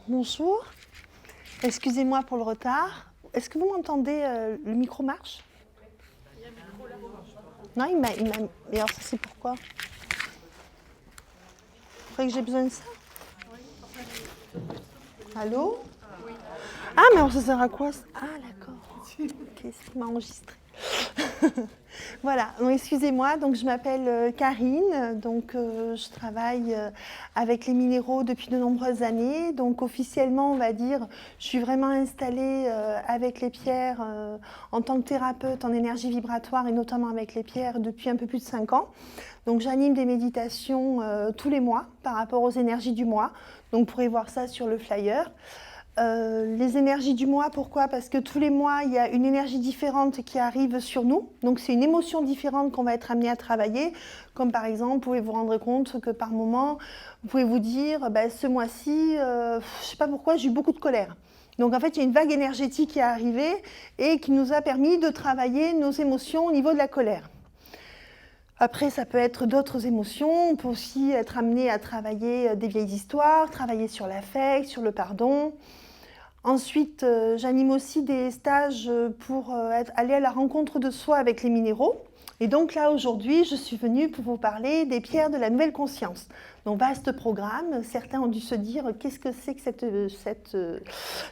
Bonjour, excusez-moi pour le retard. Est-ce que vous m'entendez? Le micro marche? Non, il m'a... Mais alors ça c'est pourquoi? Vous croyez que j'ai besoin de ça? Allô? Ah, mais alors ça sert à quoi? Ah, d'accord. Ok, c'est m'a enregistré. Voilà, donc, excusez-moi, donc je m'appelle Karine, donc je travaille avec les minéraux depuis de nombreuses années. Donc officiellement, on va dire, je suis vraiment installée avec les pierres en tant que thérapeute en énergie vibratoire et notamment avec les pierres depuis un peu plus de 5 ans. Donc j'anime des méditations tous les mois par rapport aux énergies du mois. Donc vous pourrez voir ça sur le flyer. Les énergies du mois, pourquoi? Parce que tous les mois, il y a une énergie différente qui arrive sur nous. Donc c'est une émotion différente qu'on va être amené à travailler. Comme par exemple, vous pouvez vous rendre compte que par moment, vous pouvez vous dire, ce mois-ci, je ne sais pas pourquoi, j'ai eu beaucoup de colère. Donc en fait, il y a une vague énergétique qui est arrivée et qui nous a permis de travailler nos émotions au niveau de la colère. Après, ça peut être d'autres émotions. On peut aussi être amené à travailler des vieilles histoires, travailler sur l'affect, sur le pardon. Ensuite, j'anime aussi des stages pour aller à la rencontre de soi avec les minéraux. Et donc là, aujourd'hui, je suis venue pour vous parler des pierres de la nouvelle conscience. Donc, vaste programme. Certains ont dû se dire, qu'est-ce que c'est que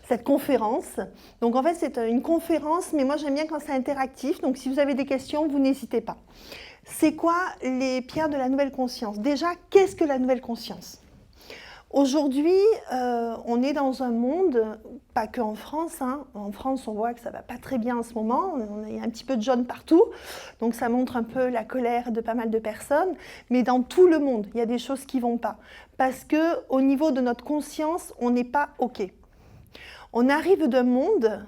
cette conférence? Donc, en fait, c'est une conférence, mais moi, j'aime bien quand c'est interactif. Donc, si vous avez des questions, vous n'hésitez pas. C'est quoi les pierres de la nouvelle conscience? Déjà, qu'est-ce que la nouvelle conscience? Aujourd'hui, on est dans un monde, pas qu'en France, hein. En France, on voit que ça ne va pas très bien en ce moment, il y a un petit peu de jaune partout, donc ça montre un peu la colère de pas mal de personnes, mais dans tout le monde, il y a des choses qui ne vont pas, parce qu'au niveau de notre conscience, on n'est pas OK. On arrive d'un monde,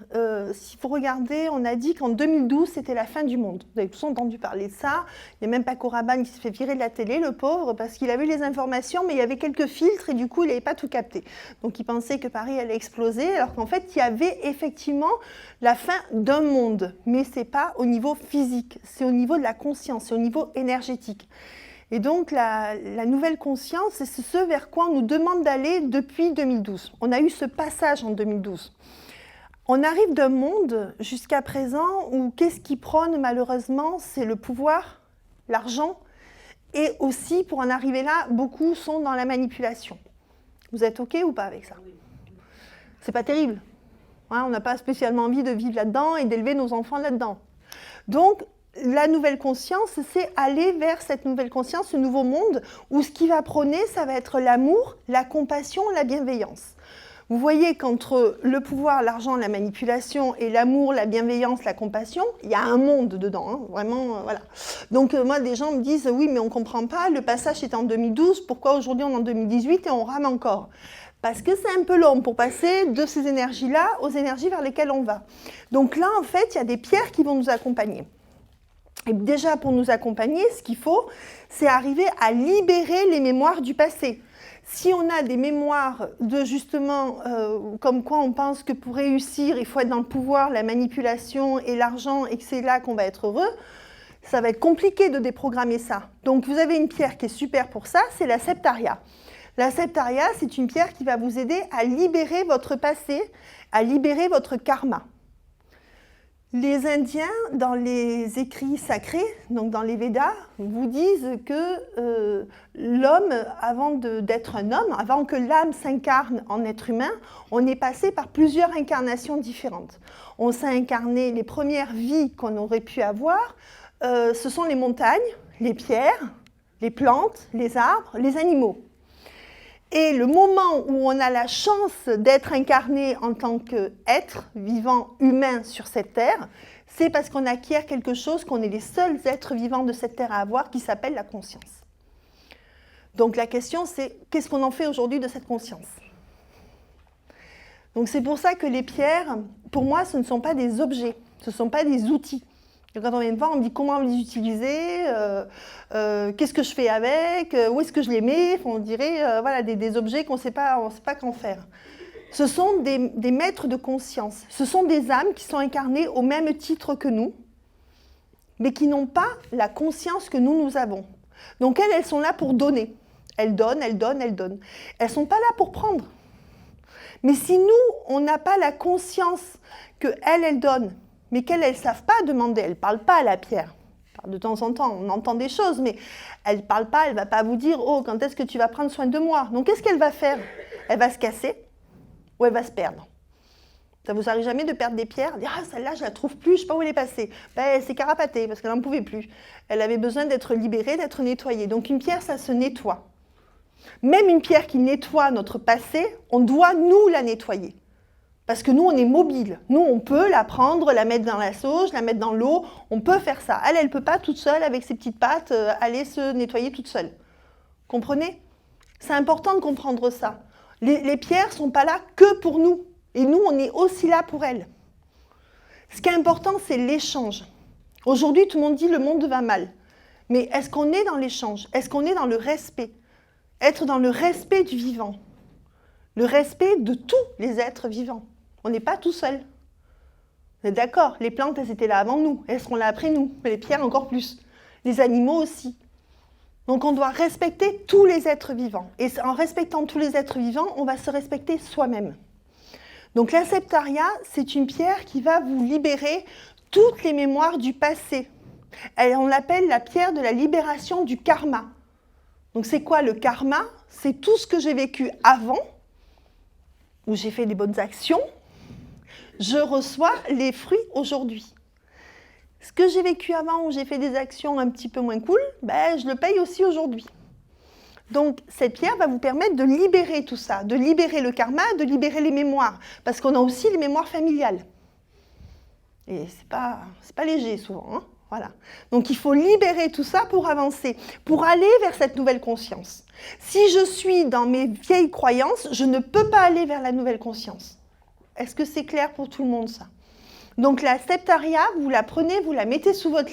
si vous regardez, on a dit qu'en 2012, c'était la fin du monde. Vous avez tous entendu parler de ça. Il n'y a même Paco Rabanne qui se fait virer de la télé, le pauvre, parce qu'il avait les informations, mais il y avait quelques filtres et du coup, il n'avait pas tout capté. Donc, il pensait que Paris allait exploser, alors qu'en fait, il y avait effectivement la fin d'un monde. Mais ce n'est pas au niveau physique, c'est au niveau de la conscience, c'est au niveau énergétique. Et donc, la nouvelle conscience, c'est ce vers quoi on nous demande d'aller depuis 2012. On a eu ce passage en 2012. On arrive d'un monde, jusqu'à présent, où qu'est-ce qui prône malheureusement? C'est le pouvoir, l'argent, et aussi, pour en arriver là, beaucoup sont dans la manipulation. Vous êtes OK ou pas avec ça? C'est pas terrible. Hein, on n'a pas spécialement envie de vivre là-dedans et d'élever nos enfants là-dedans. Donc, la nouvelle conscience, c'est aller vers cette nouvelle conscience, ce nouveau monde, où ce qui va prôner, ça va être l'amour, la compassion, la bienveillance. Vous voyez qu'entre le pouvoir, l'argent, la manipulation et l'amour, la bienveillance, la compassion, il y a un monde dedans, hein, vraiment, voilà. Donc moi, des gens me disent, oui, mais on ne comprend pas, le passage était en 2012, pourquoi aujourd'hui on est en 2018 et on rame encore? Parce que c'est un peu long pour passer de ces énergies-là aux énergies vers lesquelles on va. Donc là, en fait, il y a des pierres qui vont nous accompagner. Et déjà, pour nous accompagner, ce qu'il faut, c'est arriver à libérer les mémoires du passé. Si on a des mémoires de justement, comme quoi on pense que pour réussir, il faut être dans le pouvoir, la manipulation et l'argent, et que c'est là qu'on va être heureux, ça va être compliqué de déprogrammer ça. Donc vous avez une pierre qui est super pour ça, c'est la septaria. La septaria, c'est une pierre qui va vous aider à libérer votre passé, à libérer votre karma. Les Indiens, dans les écrits sacrés, donc dans les Védas, vous disent que l'homme, avant d'être un homme, avant que l'âme s'incarne en être humain, on est passé par plusieurs incarnations différentes. On s'est incarné, les premières vies qu'on aurait pu avoir, ce sont les montagnes, les pierres, les plantes, les arbres, les animaux. Et le moment où on a la chance d'être incarné en tant qu'être vivant humain sur cette terre, c'est parce qu'on acquiert quelque chose qu'on est les seuls êtres vivants de cette terre à avoir, qui s'appelle la conscience. Donc la question, c'est qu'est-ce qu'on en fait aujourd'hui de cette conscience? Donc c'est pour ça que les pierres, pour moi, ce ne sont pas des objets, ce ne sont pas des outils. Et quand on vient me voir, on me dit comment les utiliser, qu'est-ce que je fais avec, où est-ce que je les mets, on dirait voilà, des objets qu'on ne sait pas qu'en faire. Ce sont des maîtres de conscience, ce sont des âmes qui sont incarnées au même titre que nous, mais qui n'ont pas la conscience que nous avons. Donc elles sont là pour donner. Elles donnent, elles donnent, elles donnent. Elles ne sont pas là pour prendre. Mais si nous, on n'a pas la conscience qu'elle, elle donne, mais qu'elles, elles ne savent pas demander, elles ne parlent pas à la pierre. De temps en temps, on entend des choses, mais elle ne parle pas, elle ne va pas vous dire « Oh, quand est-ce que tu vas prendre soin de moi ?» Donc, qu'est-ce qu'elle va faire? Elle va se casser ou elle va se perdre. Ça vous arrive jamais de perdre des pierres? Dire « Ah, celle-là, je ne la trouve plus, je ne sais pas où elle est passée. » Ben, elle s'est carapatée parce qu'elle n'en pouvait plus. Elle avait besoin d'être libérée, d'être nettoyée. Donc, une pierre, ça se nettoie. Même une pierre qui nettoie notre passé, on doit, nous, la nettoyer. Parce que nous, on est mobile. Nous, on peut la prendre, la mettre dans la sauge, la mettre dans l'eau. On peut faire ça. Elle ne peut pas toute seule, avec ses petites pattes, aller se nettoyer toute seule. Comprenez? C'est important de comprendre ça. Les pierres ne sont pas là que pour nous. Et nous, on est aussi là pour elles. Ce qui est important, c'est l'échange. Aujourd'hui, tout le monde dit le monde va mal. Mais est-ce qu'on est dans l'échange? Est-ce qu'on est dans le respect? Être dans le respect du vivant. Le respect de tous les êtres vivants. On n'est pas tout seul. Vous êtes d'accord? Les plantes, elles étaient là avant nous. Elles seront là après nous. Mais les pierres, encore plus. Les animaux aussi. Donc, on doit respecter tous les êtres vivants. Et en respectant tous les êtres vivants, on va se respecter soi-même. Donc, la septaria, c'est une pierre qui va vous libérer toutes les mémoires du passé. On l'appelle la pierre de la libération du karma. Donc, c'est quoi le karma? C'est tout ce que j'ai vécu avant, où j'ai fait des bonnes actions, je reçois les fruits aujourd'hui. Ce que j'ai vécu avant, où j'ai fait des actions un petit peu moins cool, ben, je le paye aussi aujourd'hui. Donc, cette pierre va vous permettre de libérer tout ça, de libérer le karma, de libérer les mémoires, parce qu'on a aussi les mémoires familiales. Et c'est pas léger souvent, hein, voilà. Donc, il faut libérer tout ça pour avancer, pour aller vers cette nouvelle conscience. Si je suis dans mes vieilles croyances, je ne peux pas aller vers la nouvelle conscience. Est-ce que c'est clair pour tout le monde, ça? Donc, la septaria, vous la prenez, vous la mettez sous votre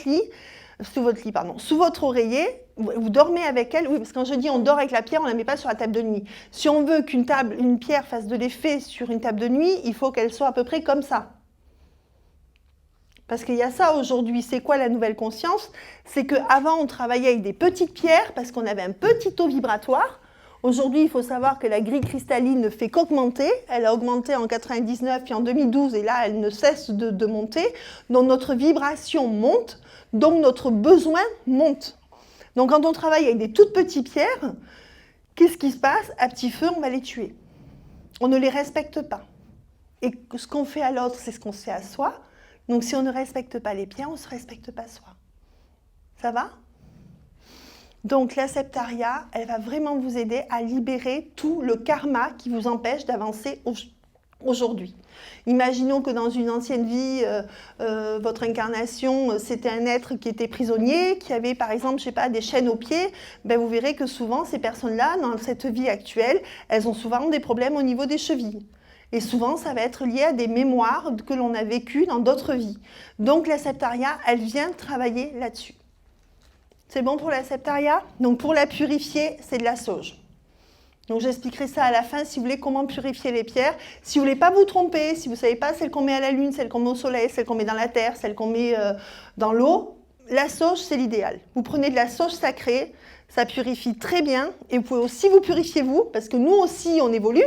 oreiller, vous dormez avec elle. Oui, parce que quand je dis on dort avec la pierre, on ne la met pas sur la table de nuit. Si on veut une pierre fasse de l'effet sur une table de nuit, il faut qu'elle soit à peu près comme ça. Parce qu'il y a ça aujourd'hui. C'est quoi la nouvelle conscience? C'est qu'avant, on travaillait avec des petites pierres parce qu'on avait un petit taux vibratoire. Aujourd'hui, il faut savoir que la grille cristalline ne fait qu'augmenter. Elle a augmenté en 99 puis en 2012 et là, elle ne cesse de monter. Donc, notre vibration monte, donc notre besoin monte. Donc, quand on travaille avec des toutes petites pierres, qu'est-ce qui se passe? À petit feu, on va les tuer. On ne les respecte pas. Et ce qu'on fait à l'autre, c'est ce qu'on se fait à soi. Donc, si on ne respecte pas les pierres, on ne se respecte pas soi. Ça va? Donc, la septaria, elle va vraiment vous aider à libérer tout le karma qui vous empêche d'avancer aujourd'hui. Imaginons que dans une ancienne vie, votre incarnation, c'était un être qui était prisonnier, qui avait par exemple, je sais pas, des chaînes aux pieds. Ben, vous verrez que souvent, ces personnes-là, dans cette vie actuelle, elles ont souvent des problèmes au niveau des chevilles. Et souvent, ça va être lié à des mémoires que l'on a vécues dans d'autres vies. Donc, la septaria, elle vient travailler là-dessus. C'est bon pour la septaria? Donc, pour la purifier, c'est de la sauge. Donc, j'expliquerai ça à la fin, si vous voulez, comment purifier les pierres. Si vous ne voulez pas vous tromper, si vous ne savez pas celle qu'on met à la lune, celle qu'on met au soleil, celle qu'on met dans la terre, celle qu'on met dans l'eau, la sauge, c'est l'idéal. Vous prenez de la sauge sacrée, ça purifie très bien. Et vous pouvez aussi vous purifier vous, parce que nous aussi, on évolue.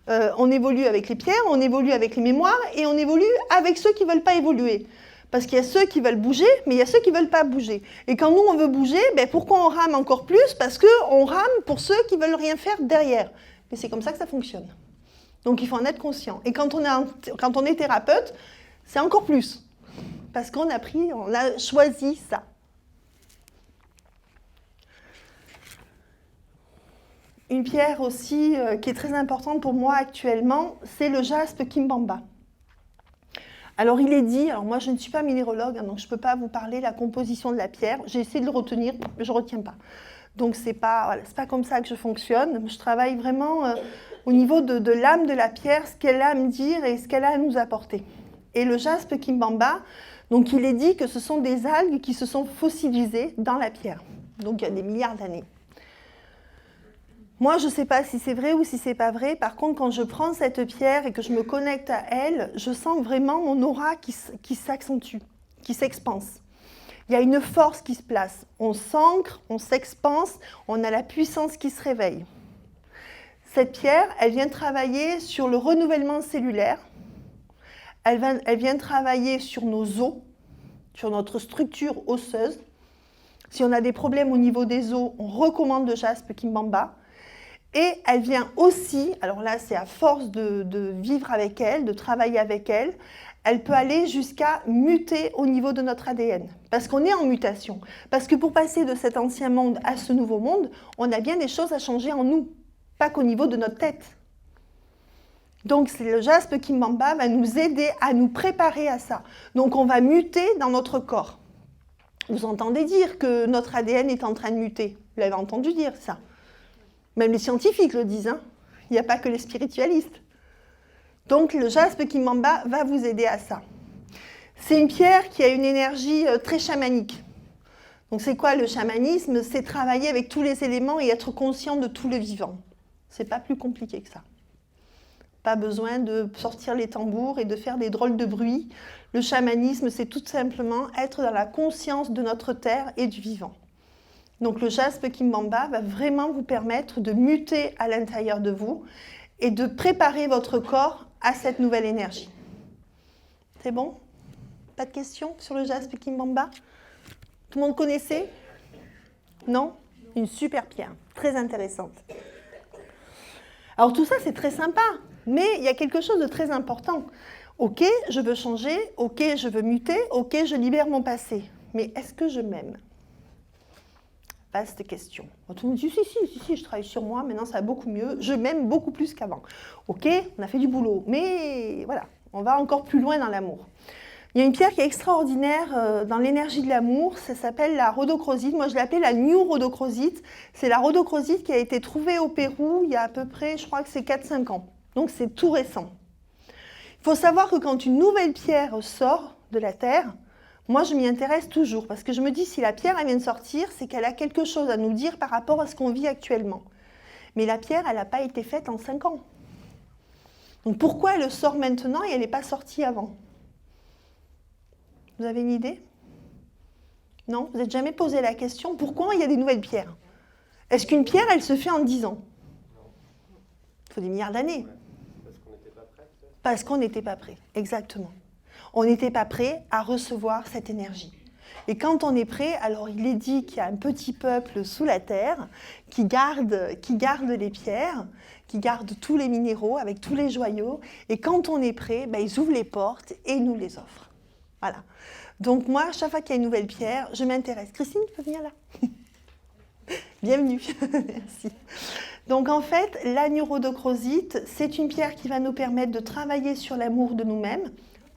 On évolue avec les pierres, on évolue avec les mémoires, et on évolue avec ceux qui ne veulent pas évoluer. Parce qu'il y a ceux qui veulent bouger, mais il y a ceux qui ne veulent pas bouger. Et quand nous, on veut bouger, ben pourquoi on rame encore plus? Parce qu'on rame pour ceux qui ne veulent rien faire derrière. Mais c'est comme ça que ça fonctionne. Donc, il faut en être conscient. Et quand on est thérapeute, c'est encore plus. Parce qu'on a choisi ça. Une pierre aussi qui est très importante pour moi actuellement, c'est le jaspe Kimbamba. Alors il est dit, alors moi je ne suis pas minéralogue, hein, donc je ne peux pas vous parler de la composition de la pierre. J'ai essayé de le retenir, mais je ne retiens pas. Donc c'est pas comme ça que je fonctionne. Je travaille vraiment au niveau de l'âme de la pierre, ce qu'elle a à me dire et ce qu'elle a à nous apporter. Et le jaspe Kimbamba, donc il est dit que ce sont des algues qui se sont fossilisées dans la pierre. Donc il y a des milliards d'années. Moi, je ne sais pas si c'est vrai ou si c'est pas vrai. Par contre, quand je prends cette pierre et que je me connecte à elle, je sens vraiment mon aura qui s'accentue, qui s'expanse. Il y a une force qui se place. On s'ancre, on s'expanse, on a la puissance qui se réveille. Cette pierre, elle vient travailler sur le renouvellement cellulaire. Elle vient travailler sur nos os, sur notre structure osseuse. Si on a des problèmes au niveau des os, on recommande le jaspe Kimbamba. Et elle vient aussi, alors là c'est à force de vivre avec elle, de travailler avec elle, elle peut aller jusqu'à muter au niveau de notre ADN. Parce qu'on est en mutation. Parce que pour passer de cet ancien monde à ce nouveau monde, on a bien des choses à changer en nous, pas qu'au niveau de notre tête. Donc le jaspe Kimbamba va nous aider à nous préparer à ça. Donc on va muter dans notre corps. Vous entendez dire que notre ADN est en train de muter. Vous l'avez entendu dire ça. Même les scientifiques le disent, hein. Il n'y a pas que les spiritualistes. Donc le jaspe Kimbamba va vous aider à ça. C'est une pierre qui a une énergie très chamanique. Donc c'est quoi le chamanisme? C'est travailler avec tous les éléments et être conscient de tout le vivant. C'est pas plus compliqué que ça. Pas besoin de sortir les tambours et de faire des drôles de bruits. Le chamanisme, c'est tout simplement être dans la conscience de notre terre et du vivant. Donc le jaspe Kimbamba va vraiment vous permettre de muter à l'intérieur de vous et de préparer votre corps à cette nouvelle énergie. C'est bon? Pas de questions sur le jaspe Kimbamba? Tout le monde connaissait? Non? Une super pierre, très intéressante. Alors tout ça, c'est très sympa, mais il y a quelque chose de très important. Ok, je veux changer, ok, je veux muter, ok, je libère mon passé. Mais est-ce que je m'aime? Vaste question. Tout le monde dit si, je travaille sur moi, maintenant ça va beaucoup mieux, je m'aime beaucoup plus qu'avant. Ok, on a fait du boulot, mais voilà, on va encore plus loin dans l'amour. Il y a une pierre qui est extraordinaire dans l'énergie de l'amour, ça s'appelle la rhodochrosite. Moi je l'ai appelée la New Rhodochrosite. C'est la rhodochrosite qui a été trouvée au Pérou il y a à peu près, je crois que c'est 4-5 ans. Donc c'est tout récent. Il faut savoir que quand une nouvelle pierre sort de la terre, moi, je m'y intéresse toujours parce que je me dis si la pierre elle vient de sortir, c'est qu'elle a quelque chose à nous dire par rapport à ce qu'on vit actuellement. Mais la pierre, elle n'a pas été faite en 5 ans. Donc pourquoi elle sort maintenant et elle n'est pas sortie avant? Vous avez une idée? Non? Vous n'êtes jamais posé la question pourquoi il y a des nouvelles pierres? Est-ce qu'une pierre, elle se fait en 10 ans? Il faut des milliards d'années. Parce qu'on n'était pas prêt. Parce qu'on n'était pas prêt, exactement. On n'était pas prêt à recevoir cette énergie. Et quand on est prêt, alors il est dit qu'il y a un petit peuple sous la terre qui garde les pierres, qui garde tous les minéraux avec tous les joyaux. Et quand on est prêt, ils ouvrent les portes et nous les offrent. Voilà. Donc moi, chaque fois qu'il y a une nouvelle pierre, je m'intéresse. Christine, tu peux venir là? Bienvenue. Merci. Donc en fait, la rhodochrosite, c'est une pierre qui va nous permettre de travailler sur l'amour de nous-mêmes,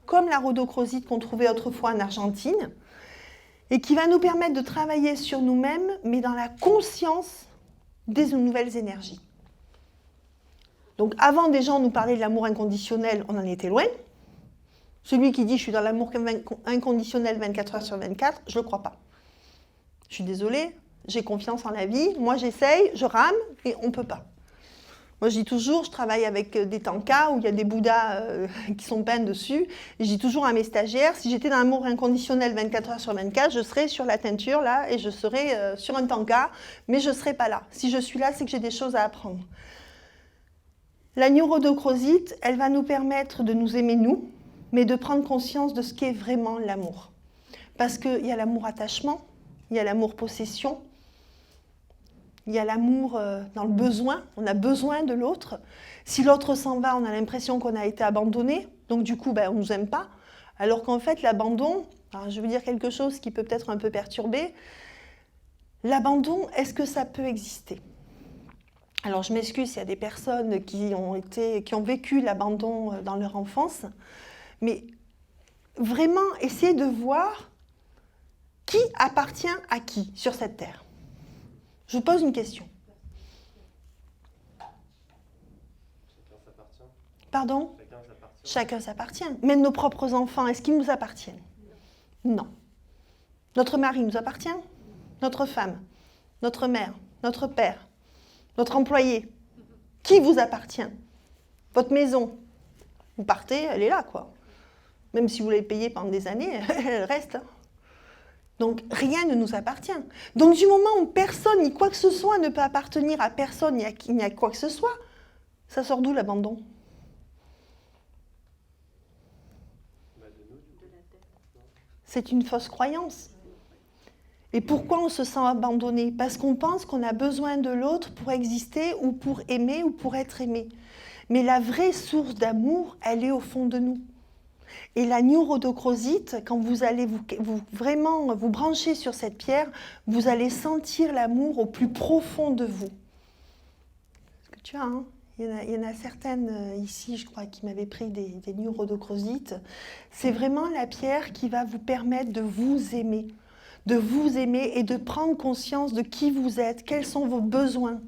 comme la rhodochrosite qu'on trouvait autrefois en Argentine, et qui va nous permettre de travailler sur nous-mêmes, mais dans la conscience des nouvelles énergies. Donc avant, des gens nous parlaient de l'amour inconditionnel, on en était loin. Celui qui dit « je suis dans l'amour inconditionnel 24 heures sur 24 », je ne le crois pas. Je suis désolée, j'ai confiance en la vie, moi j'essaye, je rame, et on ne peut pas. Moi, je dis toujours, je travaille avec des tankas où il y a des bouddhas qui sont peints dessus. Et je dis toujours à mes stagiaires, si j'étais dans l'amour inconditionnel 24 heures sur 24, je serais sur la teinture là et je serais sur un tanka, mais je ne serais pas là. Si je suis là, c'est que j'ai des choses à apprendre. La rhodochrosite, elle va nous permettre de nous aimer nous, mais de prendre conscience de ce qu'est vraiment l'amour. Parce qu'il y a l'amour attachement, il y a l'amour possession, il y a l'amour dans le besoin, on a besoin de l'autre. Si l'autre s'en va, on a l'impression qu'on a été abandonné, donc du coup, on ne nous aime pas. Alors qu'en fait, l'abandon, je veux dire quelque chose qui peut peut-être un peu perturber, l'abandon, est-ce que ça peut exister? Alors je m'excuse s'il y a des personnes qui ont vécu l'abandon dans leur enfance, mais vraiment essayez de voir qui appartient à qui sur cette terre. Je vous pose une question. Chacun s'appartient. Pardon? Chacun s'appartient. Chacun s'appartient. Même nos propres enfants, est-ce qu'ils nous appartiennent? Non. Notre mari nous appartient? Notre femme? Notre mère? Notre père? Notre employé? Qui vous appartient? Votre maison? Vous partez, elle est là, quoi. Même si vous l'avez payée pendant des années, elle reste. Hein. Donc, rien ne nous appartient. Donc, du moment où personne, ni quoi que ce soit, ne peut appartenir à personne, ni à quoi que ce soit, Ça sort d'où l'abandon? Bah, de nous, du coup. C'est une fausse croyance. Et pourquoi on se sent abandonné? Parce qu'on pense qu'on a besoin de l'autre pour exister ou pour aimer ou pour être aimé. Mais la vraie source d'amour, elle est au fond de nous. Et la neurodocrosite, quand vous allez vraiment vous brancher sur cette pierre, vous allez sentir l'amour au plus profond de vous. Parce que tu as, hein, il y en a certaines ici, je crois, qui m'avaient pris des neurodocrosites. C'est vraiment la pierre qui va vous permettre de vous aimer et de prendre conscience de qui vous êtes, quels sont vos besoins.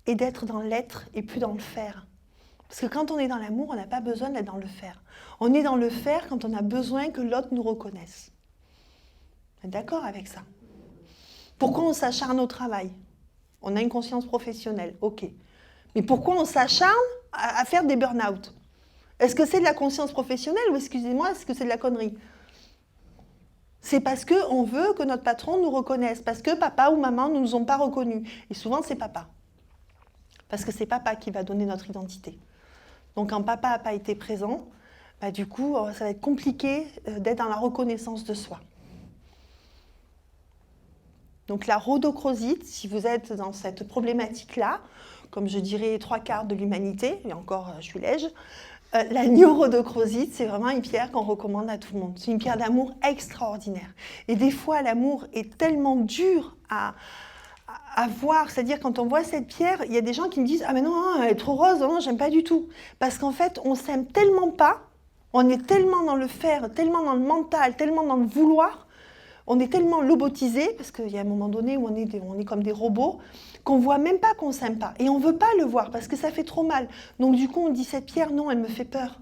Et d'être dans l'être et plus dans le faire. Parce que quand on est dans l'amour, on n'a pas besoin d'être dans le faire. On est dans le faire quand on a besoin que l'autre nous reconnaisse. Vous êtes d'accord avec ça? Pourquoi on s'acharne au travail? On a une conscience professionnelle, ok. Mais pourquoi on s'acharne à faire des burn-out? Est-ce que c'est de la conscience professionnelle ou, excusez-moi, est-ce que c'est de la connerie? C'est parce qu'on veut que notre patron nous reconnaisse, parce que papa ou maman ne nous ont pas reconnus. Et souvent, c'est papa. Parce que c'est papa qui va donner notre identité. Donc quand papa n'a pas été présent, bah, du coup, ça va être compliqué d'être dans la reconnaissance de soi. Donc la rhodochrosite, si vous êtes dans cette problématique-là, comme je dirais 3/4 de l'humanité, et encore je suis lège, la neurodochrosite, c'est vraiment une pierre qu'on recommande à tout le monde. C'est une pierre d'amour extraordinaire. Et des fois, l'amour est tellement dur à voir, c'est-à-dire quand on voit cette pierre, il y a des gens qui me disent « Ah mais non, elle est trop rose, non, j'aime pas du tout ». Parce qu'en fait, on s'aime tellement pas, on est tellement dans le faire, tellement dans le mental, tellement dans le vouloir, on est tellement lobotisé, parce qu'il y a un moment donné où on est comme des robots, qu'on voit même pas qu'on s'aime pas. Et on veut pas le voir, parce que ça fait trop mal. Donc du coup, on dit « Cette pierre, non, elle me fait peur ».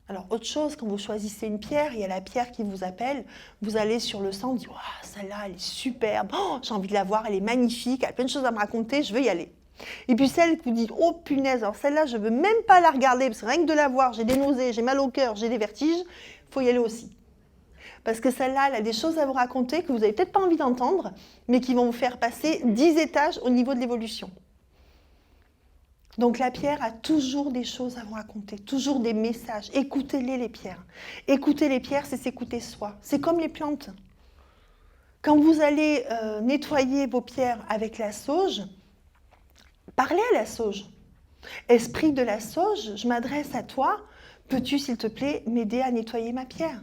Alors, autre chose, quand vous choisissez une pierre, il y a la pierre qui vous appelle, vous allez sur le sang, vous dites « Celle-là, elle est superbe, j'ai envie de la voir, elle est magnifique, elle a plein de choses à me raconter, je veux y aller. » Et puis celle qui vous dit « Oh punaise, alors celle-là, je ne veux même pas la regarder, parce que rien que de la voir, j'ai des nausées, j'ai mal au cœur, j'ai des vertiges, il faut y aller aussi. » Parce que celle-là, elle a des choses à vous raconter que vous n'avez peut-être pas envie d'entendre, mais qui vont vous faire passer 10 étages au niveau de l'évolution. Donc la pierre a toujours des choses à vous raconter, toujours des messages. Écoutez-les, les pierres. Écouter les pierres, c'est s'écouter soi. C'est comme les plantes. Quand vous allez nettoyer vos pierres avec la sauge, parlez à la sauge. Esprit de la sauge, je m'adresse à toi. Peux-tu, s'il te plaît, m'aider à nettoyer ma pierre?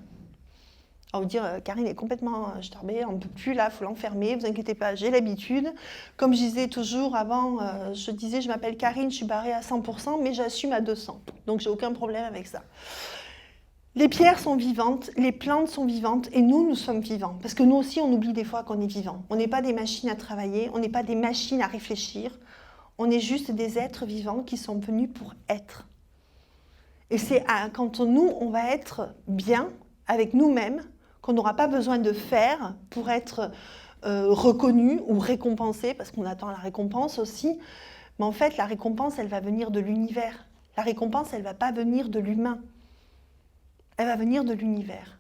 On va vous dire, Karine est complètement starbée, on ne peut plus là, il faut l'enfermer, vous inquiétez pas, j'ai l'habitude. Comme je disais toujours avant, je disais, je m'appelle Karine, je suis barrée à 100%, mais j'assume à 200%. Donc j'ai aucun problème avec ça. Les pierres sont vivantes, les plantes sont vivantes, et nous sommes vivants. Parce que nous aussi, on oublie des fois qu'on est vivant. On n'est pas des machines à travailler, on n'est pas des machines à réfléchir, on est juste des êtres vivants qui sont venus pour être. Et c'est quand nous, on va être bien avec nous-mêmes, qu'on n'aura pas besoin de faire pour être reconnu ou récompensé, parce qu'on attend la récompense aussi. Mais en fait, la récompense, elle va venir de l'univers. La récompense, elle ne va pas venir de l'humain. Elle va venir de l'univers.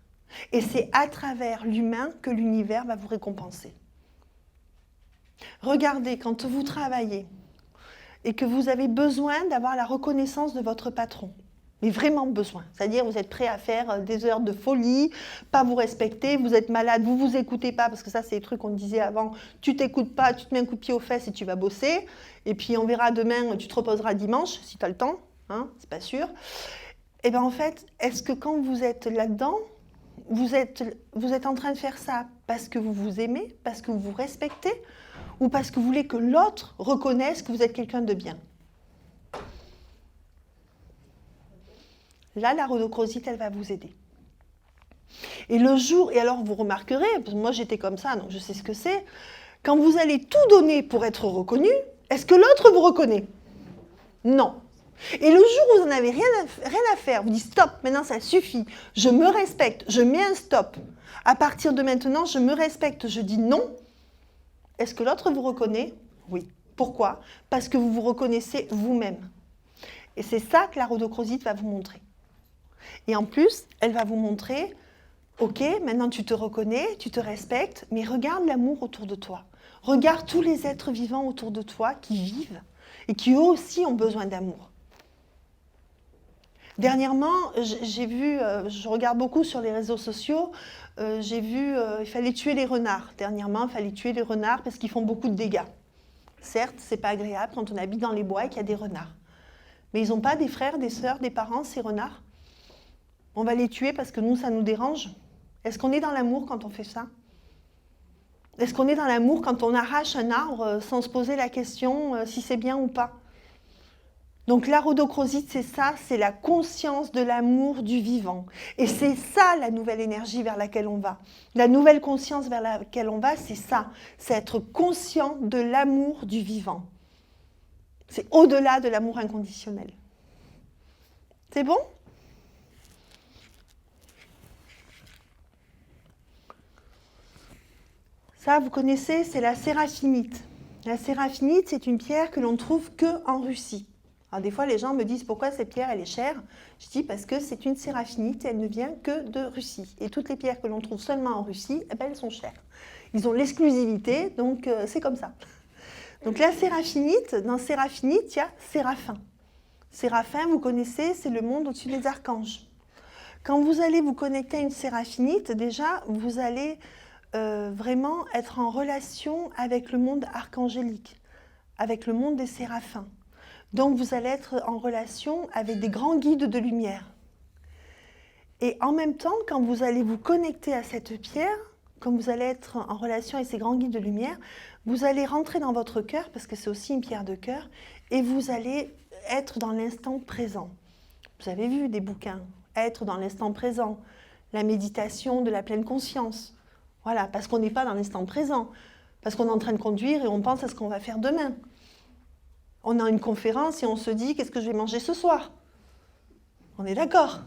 Et c'est à travers l'humain que l'univers va vous récompenser. Regardez, quand vous travaillez et que vous avez besoin d'avoir la reconnaissance de votre patron, mais vraiment besoin. C'est-à-dire vous êtes prêt à faire des heures de folie, pas vous respecter, vous êtes malade, vous ne vous écoutez pas, parce que ça c'est les trucs qu'on disait avant, tu t'écoutes pas, tu te mets un coup de pied aux fesses et tu vas bosser, et puis on verra demain, tu te reposeras dimanche, si tu as le temps, hein, c'est pas sûr. Et bien en fait, est-ce que quand vous êtes là-dedans, vous êtes en train de faire ça parce que vous vous aimez, parce que vous vous respectez, ou parce que vous voulez que l'autre reconnaisse que vous êtes quelqu'un de bien? Là, la rhodochrosite, elle va vous aider. Et le jour, et alors vous remarquerez, parce que moi j'étais comme ça, donc je sais ce que c'est, quand vous allez tout donner pour être reconnu, est-ce que l'autre vous reconnaît? Non. Et le jour où vous n'en avez rien à faire, vous dites stop, maintenant ça suffit, je me respecte, je mets un stop. À partir de maintenant, je me respecte, je dis non. Est-ce que l'autre vous reconnaît? Oui. Pourquoi? Parce que vous vous reconnaissez vous-même. Et c'est ça que la rhodochrosite va vous montrer. Et en plus, elle va vous montrer Ok, maintenant tu te reconnais, tu te respectes, mais regarde l'amour autour de toi. Regarde tous les êtres vivants autour de toi qui vivent et qui eux aussi ont besoin d'amour. Dernièrement, j'ai vu, je regarde beaucoup sur les réseaux sociaux, j'ai vu, il fallait tuer les renards. Dernièrement, il fallait tuer les renards parce qu'ils font beaucoup de dégâts. Certes, c'est pas agréable quand on habite dans les bois et qu'il y a des renards. Mais ils n'ont pas des frères, des sœurs, des parents, ces renards. On va les tuer parce que nous, ça nous dérange. Est-ce qu'on est dans l'amour quand on fait ça? Est-ce qu'on est dans l'amour quand on arrache un arbre sans se poser la question si c'est bien ou pas? Donc la rhodochrosite, c'est ça, c'est la conscience de l'amour du vivant. Et c'est ça la nouvelle énergie vers laquelle on va. La nouvelle conscience vers laquelle on va, c'est ça. C'est être conscient de l'amour du vivant. C'est au-delà de l'amour inconditionnel. C'est bon ? Ça, vous connaissez, c'est la séraphinite. La séraphinite, c'est une pierre que l'on trouve qu'en Russie. Alors des fois, les gens me disent pourquoi cette pierre, elle est chère. Je dis parce que c'est une séraphinite et elle ne vient que de Russie. Et toutes les pierres que l'on trouve seulement en Russie, eh ben, elles sont chères. Ils ont l'exclusivité, donc c'est comme ça. Donc la séraphinite, dans séraphinite, il y a séraphin. Séraphin, vous connaissez, c'est le monde au-dessus des archanges. Quand vous allez vous connecter à une séraphinite, déjà, vous allez vraiment être en relation avec le monde archangélique, avec le monde des séraphins. Donc vous allez être en relation avec des grands guides de lumière. Et en même temps, quand vous allez vous connecter à cette pierre, quand vous allez être en relation avec ces grands guides de lumière, vous allez rentrer dans votre cœur, parce que c'est aussi une pierre de cœur, et vous allez être dans l'instant présent. Vous avez vu des bouquins, être dans l'instant présent, la méditation de la pleine conscience. Voilà, parce qu'on n'est pas dans l'instant présent, parce qu'on est en train de conduire et on pense à ce qu'on va faire demain. On a une conférence et on se dit « qu'est-ce que je vais manger ce soir ?» On est d'accord.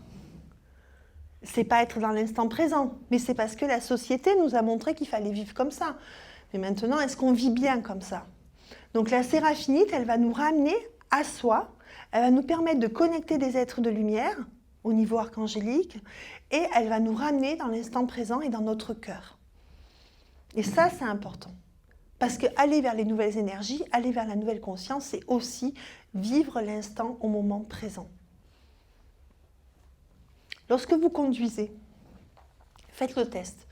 C'est pas être dans l'instant présent, mais c'est parce que la société nous a montré qu'il fallait vivre comme ça. Mais maintenant, est-ce qu'on vit bien comme ça? Donc la séraphinite, elle va nous ramener à soi, elle va nous permettre de connecter des êtres de lumière au niveau archangélique et elle va nous ramener dans l'instant présent et dans notre cœur. Et ça, c'est important. Parce que aller vers les nouvelles énergies, aller vers la nouvelle conscience, c'est aussi vivre l'instant au moment présent. Lorsque vous conduisez, faites le test.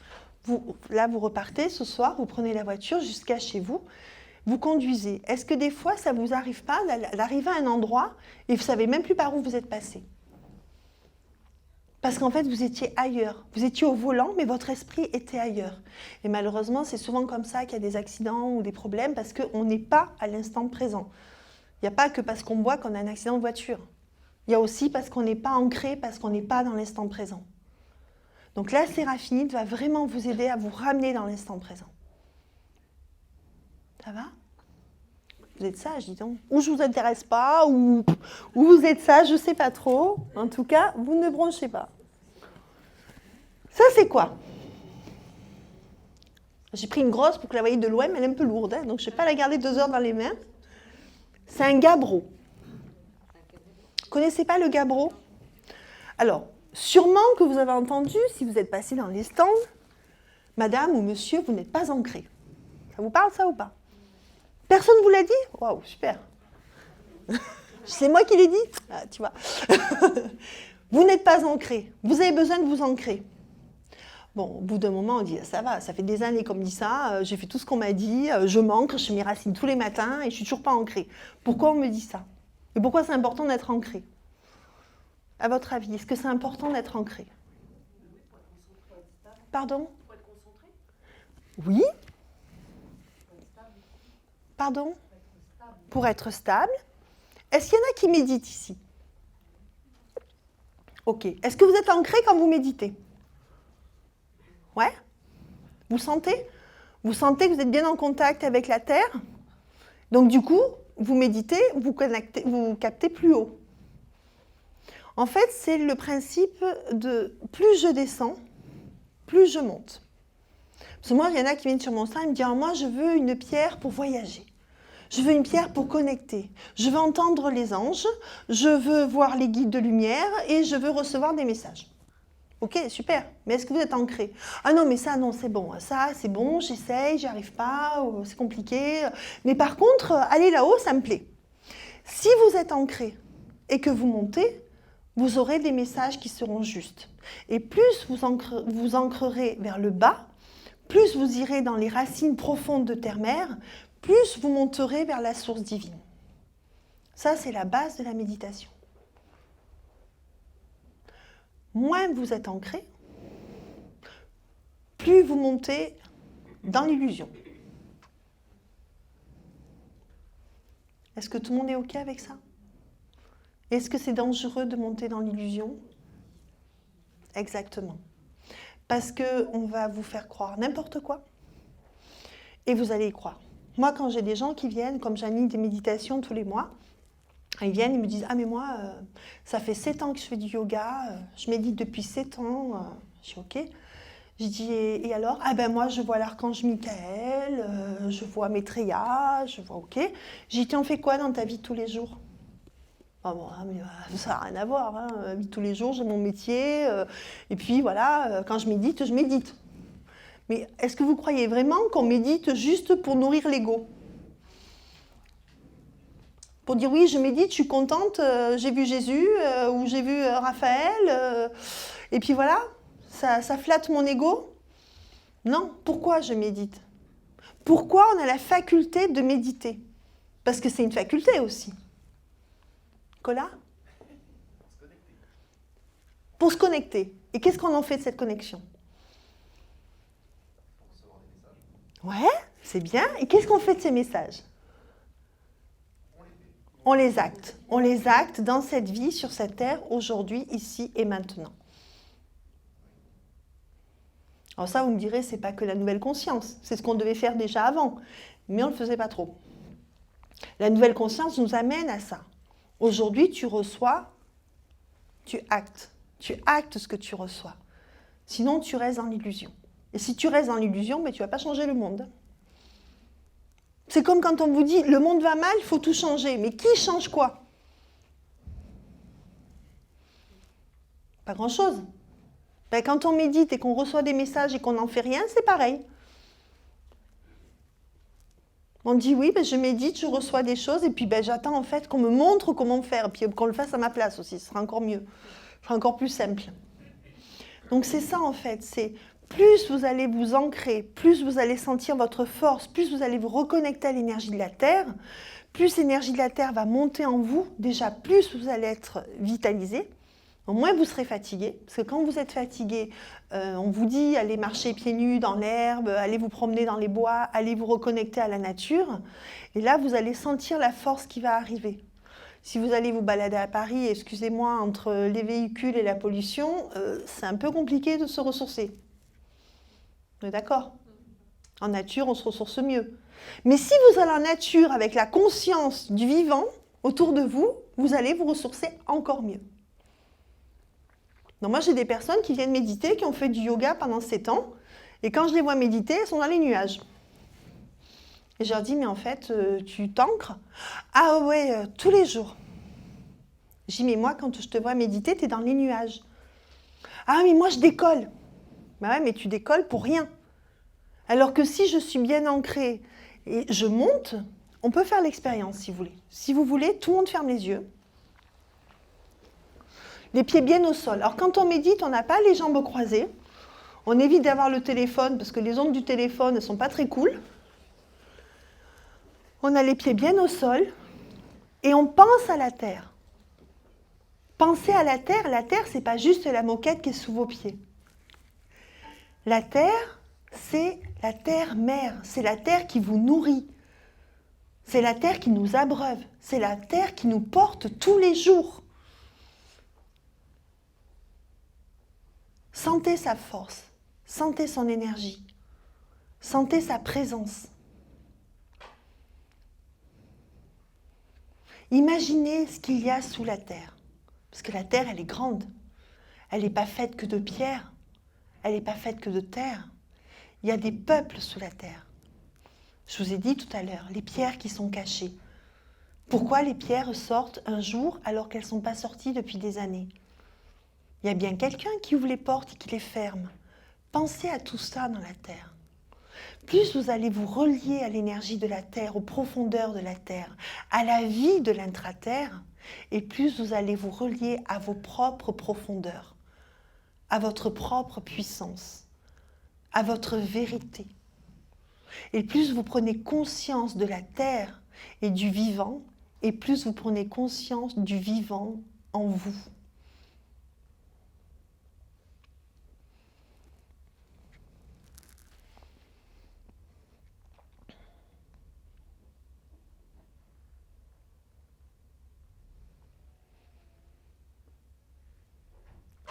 Là, vous repartez ce soir, vous prenez la voiture jusqu'à chez vous, vous conduisez. Est-ce que des fois, ça ne vous arrive pas d'arriver à un endroit et vous ne savez même plus par où vous êtes passé? Parce qu'en fait, vous étiez ailleurs. Vous étiez au volant, mais votre esprit était ailleurs. Et malheureusement, c'est souvent comme ça qu'il y a des accidents ou des problèmes, parce qu'on n'est pas à l'instant présent. Il n'y a pas que parce qu'on boit qu'on a un accident de voiture. Il y a aussi parce qu'on n'est pas ancré, parce qu'on n'est pas dans l'instant présent. Donc la séraphinite va vraiment vous aider à vous ramener dans l'instant présent. Ça va? Vous êtes sage, dis donc. Ou je ne vous intéresse pas, ou vous êtes sage, je ne sais pas trop. En tout cas, vous ne bronchez pas. Ça, c'est quoi? J'ai pris une grosse pour que la voyez de loin, mais elle est un peu lourde, hein, donc je ne vais pas la garder 2 heures dans les mains. C'est un gabbro. Vous ne connaissez pas le gabbro? Alors, sûrement que vous avez entendu, si vous êtes passé dans les stands, madame ou monsieur, vous n'êtes pas ancré. Ça vous parle, ça, ou pas? Personne ne vous l'a dit? Waouh, super. C'est moi qui l'ai dit? Ah, tu vois. Vous n'êtes pas ancré. Vous avez besoin de vous ancrer. Bon, au bout d'un moment, on dit, ça va, ça fait des années qu'on me dit ça, j'ai fait tout ce qu'on m'a dit, je m'ancre, je fais mes racines tous les matins et je suis toujours pas ancrée. Pourquoi on me dit ça? Et pourquoi c'est important d'être ancré? À votre avis, est-ce que c'est important d'être ancré? Pardon? Pour être concentré? Oui. Pardon? Pour être stable. Est-ce qu'il y en a qui méditent ici? Ok. Est-ce que vous êtes ancré quand vous méditez? Ouais? Vous sentez? Vous sentez que vous êtes bien en contact avec la Terre? Donc du coup, vous méditez, vous captez plus haut. En fait, c'est le principe de plus je descends, plus je monte. Parce que moi, il y en a qui viennent sur mon stand et me disent « moi, je veux une pierre pour voyager. Je veux une pierre pour connecter. Je veux entendre les anges, je veux voir les guides de lumière et je veux recevoir des messages. » Ok, super. Mais est-ce que vous êtes ancré? Ah non, mais ça, non, c'est bon. Ça, c'est bon, j'essaye, j'y arrive pas, c'est compliqué. Mais par contre, aller là-haut, ça me plaît. Si vous êtes ancré et que vous montez, vous aurez des messages qui seront justes. Et plus vous ancrerez vers le bas, plus vous irez dans les racines profondes de terre-mère, plus vous monterez vers la source divine. Ça, c'est la base de la méditation. Moins vous êtes ancré, plus vous montez dans l'illusion. Est-ce que tout le monde est OK avec ça? Est-ce que c'est dangereux de monter dans l'illusion? Exactement. Parce qu'on va vous faire croire n'importe quoi et vous allez y croire. Moi, quand j'ai des gens qui viennent, comme j'anime des méditations tous les mois, ils viennent, ils me disent « Ah mais moi, ça fait 7 ans que je fais du yoga, je médite depuis 7 ans. » Je dis « Ok. » Je dis « Et alors ?»« Ah ben moi, je vois l'archange Michael, je vois Maitreya, je vois ok. » Je dis « Tu en fais quoi dans ta vie de tous les jours ?» Ah bon, mais ça n'a rien à voir. Hein. La vie de tous les jours, j'ai mon métier. Et puis voilà, quand je médite, je médite. Mais est-ce que vous croyez vraiment qu'on médite juste pour nourrir l'ego? Pour dire oui, je médite, je suis contente, j'ai vu Jésus ou j'ai vu Raphaël. Et puis voilà, ça flatte mon ego? Non, pourquoi je médite? Pourquoi on a la faculté de méditer? Parce que c'est une faculté aussi. Nicolas? Pour se connecter. Et qu'est-ce qu'on en fait de cette connexion? Pour recevoir des messages. Ouais, c'est bien. Et qu'est-ce qu'on fait de ces messages? On les acte. On les acte dans cette vie, sur cette terre, aujourd'hui, ici et maintenant. Alors ça, vous me direz, c'est pas que la nouvelle conscience. C'est ce qu'on devait faire déjà avant. Mais on ne le faisait pas trop. La nouvelle conscience nous amène à ça. Aujourd'hui, tu reçois, tu actes. Tu actes ce que tu reçois. Sinon, tu restes dans l'illusion. Et si tu restes dans l'illusion, tu ne vas pas changer le monde. C'est comme quand on vous dit, le monde va mal, il faut tout changer. Mais qui change quoi? Pas grand-chose. Quand on médite et qu'on reçoit des messages et qu'on n'en fait rien, c'est pareil. On dit oui, je médite, je reçois des choses et puis j'attends en fait qu'on me montre comment faire, et puis qu'on le fasse à ma place aussi, ce sera encore mieux, ce sera encore plus simple. Donc c'est ça en fait, c'est plus vous allez vous ancrer, plus vous allez sentir votre force, plus vous allez vous reconnecter à l'énergie de la Terre, plus l'énergie de la Terre va monter en vous, déjà plus vous allez être vitalisé, au moins vous serez fatigué, parce que quand vous êtes fatigué, on vous dit allez marcher pieds nus dans l'herbe, allez vous promener dans les bois, allez vous reconnecter à la nature, et là vous allez sentir la force qui va arriver. Si vous allez vous balader à Paris, excusez-moi, entre les véhicules et la pollution, c'est un peu compliqué de se ressourcer. On est d'accord? En nature, on se ressource mieux. Mais si vous allez en nature avec la conscience du vivant autour de vous, vous allez vous ressourcer encore mieux. Donc moi, j'ai des personnes qui viennent méditer, qui ont fait du yoga pendant 7 ans, et quand je les vois méditer, elles sont dans les nuages. Et je leur dis, mais en fait, tu t'ancres? Ah ouais, tous les jours. Je dis, mais moi, quand je te vois méditer, tu es dans les nuages. Ah, mais moi, je décolle. Bah ouais, mais tu décolles pour rien. Alors que si je suis bien ancrée et je monte, on peut faire l'expérience si vous voulez. Si vous voulez, tout le monde ferme les yeux. Les pieds bien au sol. Alors quand on médite, on n'a pas les jambes croisées. On évite d'avoir le téléphone parce que les ondes du téléphone ne sont pas très cool. On a les pieds bien au sol et on pense à la terre. Pensez à la terre, c'est pas juste la moquette qui est sous vos pieds. La terre, c'est la terre-mère, c'est la terre qui vous nourrit. C'est la terre qui nous abreuve, c'est la terre qui nous porte tous les jours. Sentez sa force, sentez son énergie, sentez sa présence. Imaginez ce qu'il y a sous la terre, parce que la terre, elle est grande. Elle n'est pas faite que de pierre, elle n'est pas faite que de terre. Il y a des peuples sous la terre. Je vous ai dit tout à l'heure, les pierres qui sont cachées. Pourquoi les pierres sortent un jour alors qu'elles ne sont pas sorties depuis des années? Il y a bien quelqu'un qui ouvre les portes et qui les ferme. Pensez à tout ça dans la Terre. Plus vous allez vous relier à l'énergie de la Terre, aux profondeurs de la Terre, à la vie de l'intra-terre, et plus vous allez vous relier à vos propres profondeurs, à votre propre puissance, à votre vérité. Et plus vous prenez conscience de la Terre et du vivant, et plus vous prenez conscience du vivant en vous.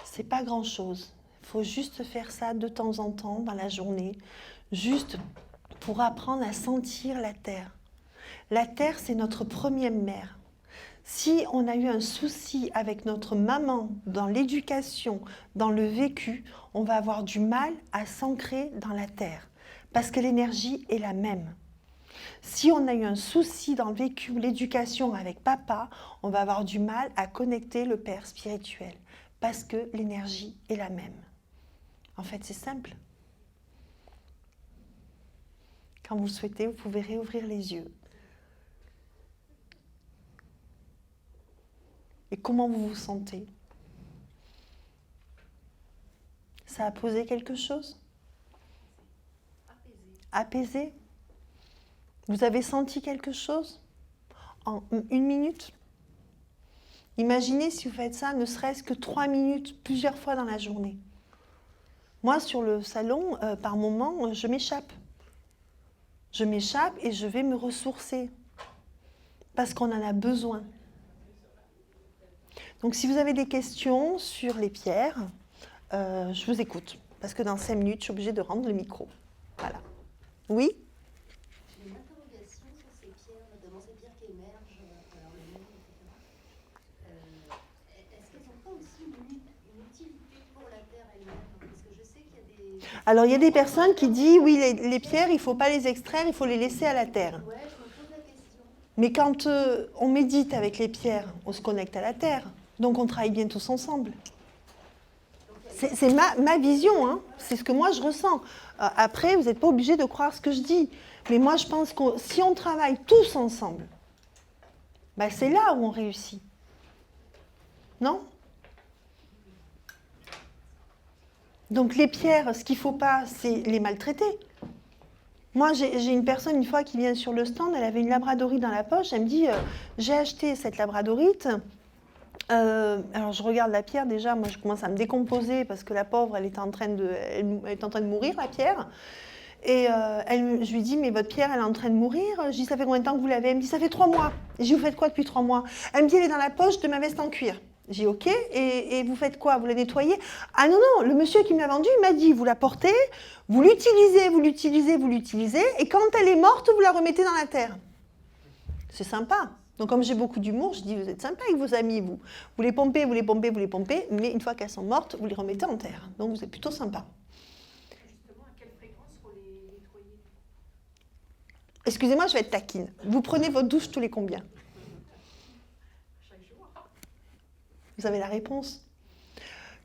C'est pas grand-chose. Il faut juste faire ça de temps en temps dans la journée, juste pour apprendre à sentir la Terre. La Terre, c'est notre première mère. Si on a eu un souci avec notre maman dans l'éducation, dans le vécu, on va avoir du mal à s'ancrer dans la Terre, parce que l'énergie est la même. Si on a eu un souci dans le vécu ou l'éducation avec papa, on va avoir du mal à connecter le père spirituel, parce que l'énergie est la même. En fait, c'est simple. Quand vous le souhaitez, vous pouvez réouvrir les yeux. Et comment vous vous sentez? Ça a posé quelque chose? Apaisé. Vous avez senti quelque chose? En 1 minute? Imaginez si vous faites ça, ne serait-ce que 3 minutes, plusieurs fois dans la journée. Moi, sur le salon, par moment, je m'échappe. Je m'échappe et je vais me ressourcer. Parce qu'on en a besoin. Donc, si vous avez des questions sur les pierres, je vous écoute. Parce que dans 5 minutes, je suis obligée de rendre le micro. Voilà. Oui? J'ai une interrogation sur ces pierres, notamment ces pierres qui émergent, alors le monde, etc. Est-ce qu'elles n'ont pas aussi une utilité pour la Terre elle-même? Parce que je sais qu'il y a des... Alors, il y a des personnes qui disent, oui, les pierres, il ne faut pas les extraire, il faut les laisser à la terre. Ouais, je me pose la question. Mais quand on médite avec les pierres, on se connecte à la terre. Donc, on travaille bien tous ensemble. C'est ma vision, hein. C'est ce que moi je ressens. Après, vous n'êtes pas obligé de croire ce que je dis. Mais moi, je pense que si on travaille tous ensemble, bah, c'est là où on réussit. Non? Donc les pierres, ce qu'il ne faut pas, c'est les maltraiter. Moi, j'ai une personne une fois qui vient sur le stand, elle avait une labradorite dans la poche, elle me dit, j'ai acheté cette labradorite. Alors je regarde la pierre déjà, moi je commence à me décomposer parce que la pauvre, elle est en train de mourir, la pierre. Et je lui dis, mais votre pierre, elle est en train de mourir. Je dis, ça fait combien de temps que vous l'avez? Elle me dit, ça fait 3 mois. Je dis, vous faites quoi depuis 3 mois? Elle me dit, elle est dans la poche de ma veste en cuir. J'ai dit, ok, et vous faites quoi? Vous la nettoyez? Ah non, non, le monsieur qui me l'a vendue, il m'a dit, vous la portez, vous l'utilisez, vous l'utilisez, vous l'utilisez, et quand elle est morte, vous la remettez dans la terre. C'est sympa. Donc comme j'ai beaucoup d'humour, je dis, vous êtes sympa avec vos amis, vous. Vous les pompez, vous les pompez, vous les pompez, mais une fois qu'elles sont mortes, vous les remettez en terre. Donc vous êtes plutôt sympa. Justement, à quelle fréquence faut les nettoyer? Excusez-moi, je vais être taquine. Vous prenez votre douche tous les combien? Chaque jour. Vous avez la réponse.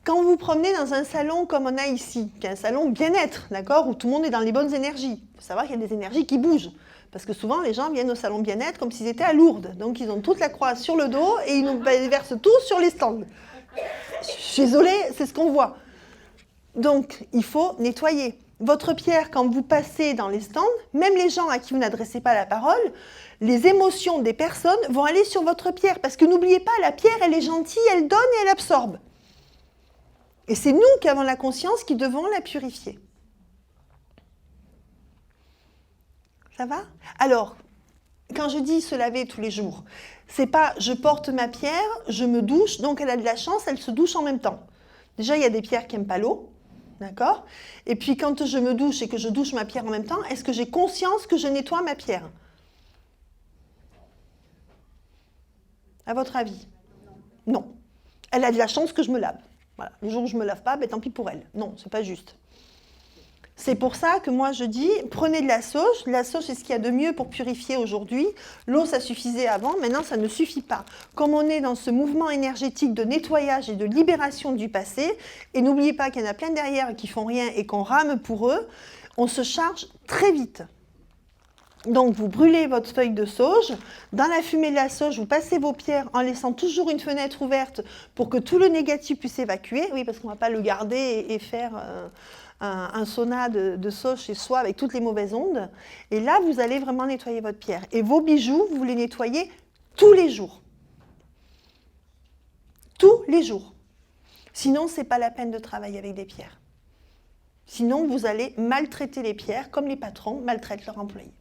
Quand vous vous promenez dans un salon comme on a ici, qui est un salon bien-être, d'accord, où tout le monde est dans les bonnes énergies, il faut savoir qu'il y a des énergies qui bougent. Parce que souvent, les gens viennent au salon bien-être comme s'ils étaient à Lourdes. Donc, ils ont toute la croix sur le dos et ils nous versent tout sur les stands. Je suis désolée, c'est ce qu'on voit. Donc, il faut nettoyer. Votre pierre, quand vous passez dans les stands, même les gens à qui vous n'adressez pas la parole, les émotions des personnes vont aller sur votre pierre. Parce que n'oubliez pas, la pierre, elle est gentille, elle donne et elle absorbe. Et c'est nous qui avons la conscience qui devons la purifier. Ça va? Alors, quand je dis se laver tous les jours, c'est pas je porte ma pierre, je me douche, donc elle a de la chance, elle se douche en même temps. Déjà, il y a des pierres qui n'aiment pas l'eau, d'accord? Et puis quand je me douche et que je douche ma pierre en même temps, est-ce que j'ai conscience que je nettoie ma pierre? À votre avis? Non. Elle a de la chance que je me lave. Voilà. Le jour où je ne me lave pas, ben, tant pis pour elle. Non, c'est pas juste. C'est pour ça que moi je dis, prenez de la sauge. La sauge, c'est ce qu'il y a de mieux pour purifier aujourd'hui. L'eau, ça suffisait avant, maintenant ça ne suffit pas. Comme on est dans ce mouvement énergétique de nettoyage et de libération du passé, et n'oubliez pas qu'il y en a plein derrière qui font rien et qu'on rame pour eux, on se charge très vite. Donc vous brûlez votre feuille de sauge, dans la fumée de la sauge, vous passez vos pierres en laissant toujours une fenêtre ouverte pour que tout le négatif puisse évacuer. Oui, parce qu'on ne va pas le garder et faire un sauna de sauge chez soi avec toutes les mauvaises ondes. Et là, vous allez vraiment nettoyer votre pierre. Et vos bijoux, vous les nettoyez tous les jours. Tous les jours. Sinon, ce n'est pas la peine de travailler avec des pierres. Sinon, vous allez maltraiter les pierres comme les patrons maltraitent leurs employés.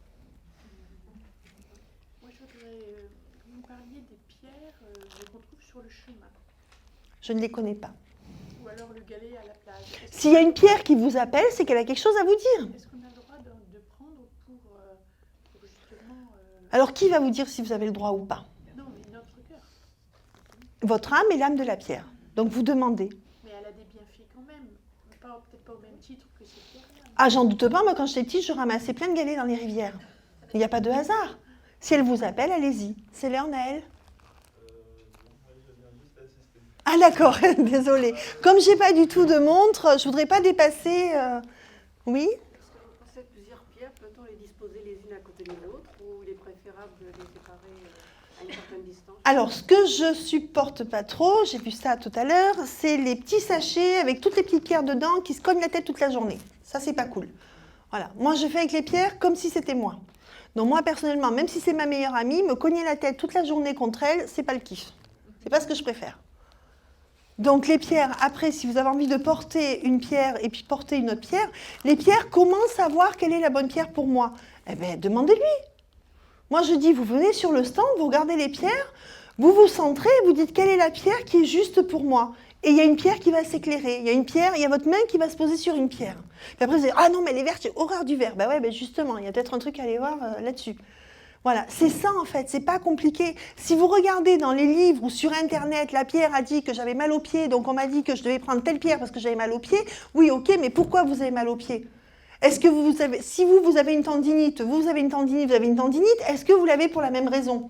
Moi, je voudrais que vous me parliez des pierres qu'on trouve sur le chemin. Je ne les connais pas. Ou alors le galet à la plage. S'il y a une pierre qui vous appelle, c'est qu'elle a quelque chose à vous dire. Est-ce qu'on a le droit de prendre pour justement... Alors, qui va vous dire si vous avez le droit ou pas? Non, mais notre cœur. Votre âme est l'âme de la pierre. Donc, vous demandez. Mais elle a des bienfaits quand même. Peut-être pas au même titre que ces pierres-là. Ah, j'en doute pas. Moi, quand j'étais petite, je ramassais plein de galets dans les rivières. Il n'y a pas de hasard. Si elle vous appelle, allez-y. C'est l'heure, Naël. Ah d'accord, désolée. Comme j'ai pas du tout de montre, je voudrais pas dépasser... Oui. Est-ce que vous pensez que plusieurs pierres, peut-on les disposer les unes à côté des autres ou il est préférable de les séparer à une certaine distance? Alors, ce que je supporte pas trop, j'ai vu ça tout à l'heure, c'est les petits sachets avec toutes les petites pierres dedans qui se cognent la tête toute la journée. Ça, c'est pas cool. Voilà. Moi, je fais avec les pierres comme si c'était moi. Donc moi, personnellement, même si c'est ma meilleure amie, me cogner la tête toute la journée contre elle, c'est pas le kiff. C'est pas ce que je préfère. Donc les pierres, après, si vous avez envie de porter une pierre et puis porter une autre pierre, les pierres, comment savoir quelle est la bonne pierre pour moi? Eh bien, demandez-lui. Moi, je dis, vous venez sur le stand, vous regardez les pierres, vous vous centrez, vous dites quelle est la pierre qui est juste pour moi. Et il y a une pierre qui va s'éclairer. Il y a une pierre, il y a votre main qui va se poser sur une pierre. Puis après, vous dites, ah non, mais elle est verte, j'ai horreur du vert. Ben ouais, ben justement, il y a peut-être un truc à aller voir là-dessus. Voilà, c'est ça en fait, c'est pas compliqué. Si vous regardez dans les livres ou sur Internet, la pierre a dit que j'avais mal aux pieds, donc on m'a dit que je devais prendre telle pierre parce que j'avais mal aux pieds. Oui, ok, mais pourquoi vous avez mal aux pieds? Est-ce que vous avez, si vous avez une tendinite, vous avez une tendinite, est-ce que vous l'avez pour la même raison?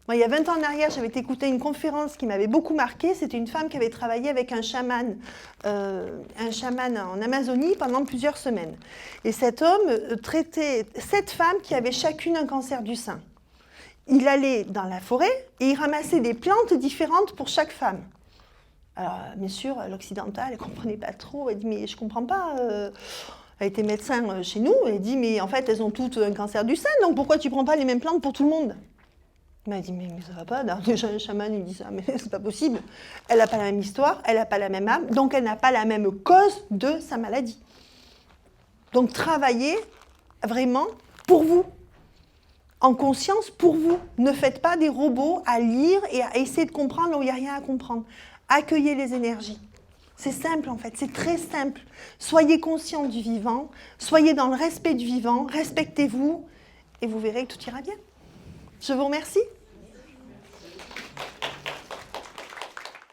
Moi, il y a 20 ans en arrière, j'avais écouté une conférence qui m'avait beaucoup marquée. C'était une femme qui avait travaillé avec un chaman en Amazonie pendant plusieurs semaines. Et cet homme traitait 7 femmes qui avaient chacune un cancer du sein. Il allait dans la forêt et il ramassait des plantes différentes pour chaque femme. Alors, bien sûr, l'occidentale, elle ne comprenait pas trop. Elle dit, mais je ne comprends pas. Elle était médecin chez nous. Elle dit, mais en fait, elles ont toutes un cancer du sein, donc pourquoi tu ne prends pas les mêmes plantes pour tout le monde? Il m'a dit, mais ça va pas, déjà un chaman il dit ça, mais c'est pas possible. Elle n'a pas la même histoire, elle n'a pas la même âme, donc elle n'a pas la même cause de sa maladie. Donc travaillez vraiment pour vous, en conscience pour vous. Ne faites pas des robots à lire et à essayer de comprendre là où il n'y a rien à comprendre. Accueillez les énergies. C'est simple en fait, c'est très simple. Soyez conscient du vivant, soyez dans le respect du vivant, respectez-vous et vous verrez que tout ira bien. Je vous remercie.